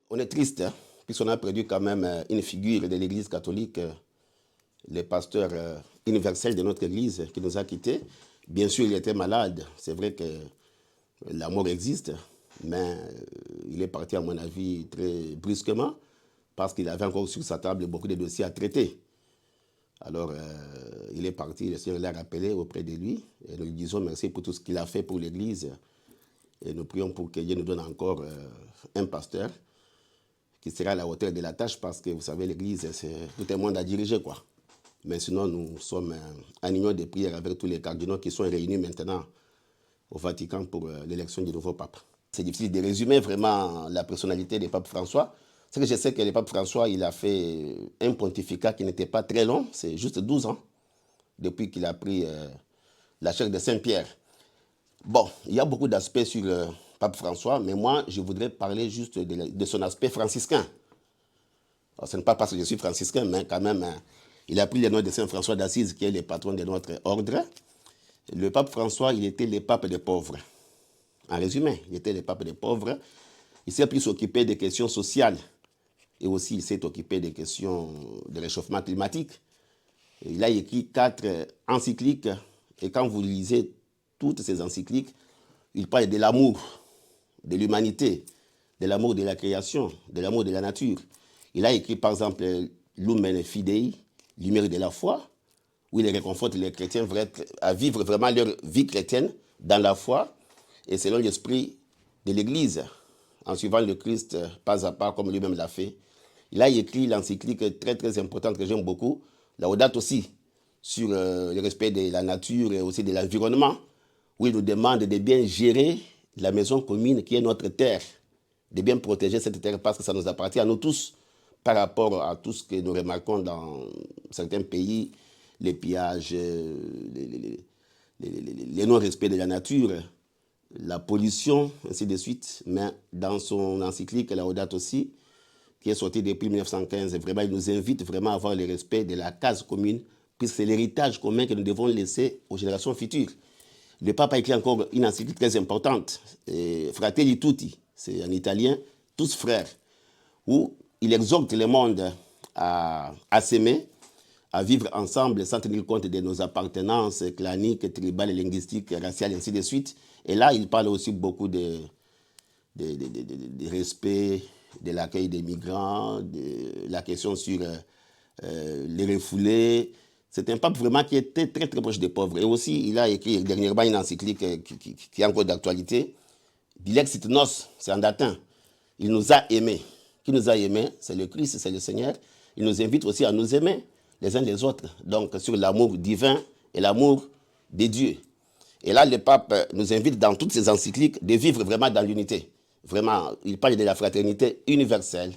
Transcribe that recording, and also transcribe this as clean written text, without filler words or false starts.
On est triste, hein, puisqu'on a perdu quand même une figure de l'Église catholique, le pasteur universel de notre Église qui nous a quittés. Bien sûr, il était malade. C'est vrai que la mort existe, mais il est parti, à mon avis, très brusquement, parce qu'il avait encore sur sa table beaucoup de dossiers à traiter. Alors, il est parti, le Seigneur l'a rappelé auprès de lui, et nous lui disons merci pour tout ce qu'il a fait pour l'Église. Et nous prions pour que Dieu nous donne encore un pasteur qui sera à la hauteur de la tâche, parce que vous savez, l'Église, c'est tout un monde à diriger, quoi. Mais sinon, nous sommes en union de prière avec tous les cardinaux qui sont réunis maintenant au Vatican pour l'élection du nouveau pape. C'est difficile de résumer vraiment la personnalité du pape François. C'est que je sais que le pape François, il a fait un pontificat qui n'était pas très long, c'est juste 12 ans, depuis qu'il a pris la chaire de Saint-Pierre. Bon, il y a beaucoup d'aspects sur le pape François, mais moi, je voudrais parler juste de son aspect franciscain. Alors, ce n'est pas parce que je suis franciscain, mais quand même, il a pris le nom de Saint François d'Assise, qui est le patron de notre ordre. Le pape François, il était le pape des pauvres. En résumé, il était le pape des pauvres. Il s'est plus occupé des questions sociales. Et aussi, il s'est occupé des questions de réchauffement climatique. Il a écrit 4 encycliques. Et quand vous lisez toutes ces encycliques, il parle de l'amour, de l'humanité, de l'amour de la création, de l'amour de la nature. Il a écrit, par exemple, Lumen Fidei, lumière de la foi, où il réconforte les chrétiens à vivre vraiment leur vie chrétienne dans la foi et selon l'esprit de l'Église, en suivant le Christ pas à pas, comme lui-même l'a fait. Il a écrit l'encyclique très très importante que j'aime beaucoup, Laudato Si, sur le respect de la nature et aussi de l'environnement, où il nous demande de bien gérer la maison commune qui est notre terre, de bien protéger cette terre parce que ça nous appartient à nous tous, par rapport à tout ce que nous remarquons dans certains pays, les pillages, les non-respects de la nature, la pollution, ainsi de suite. Mais dans son encyclique Laudato Si, qui est sortie depuis 1915, vraiment, il nous invite vraiment à avoir le respect de la case commune, puisque c'est l'héritage commun que nous devons laisser aux générations futures. Le pape a écrit encore une encyclique très importante, Fratelli Tutti, c'est en italien, tous frères, où il exhorte le monde à s'aimer, à vivre ensemble sans tenir compte de nos appartenances claniques, tribales, linguistiques, raciales, ainsi de suite. Et là, il parle aussi beaucoup de respect, de l'accueil des migrants, de la question sur les refoulés. C'est un pape vraiment qui était très très proche des pauvres. Et aussi, il a écrit dernièrement une encyclique qui est encore d'actualité, Dilexit Nos, c'est en latin. Il nous a aimés. Qui nous a aimés? C'est le Christ, c'est le Seigneur. Il nous invite aussi à nous aimer les uns les autres. Donc sur l'amour divin et l'amour de Dieu. Et là, le pape nous invite dans toutes ses encycliques de vivre vraiment dans l'unité. Vraiment, il parle de la fraternité universelle,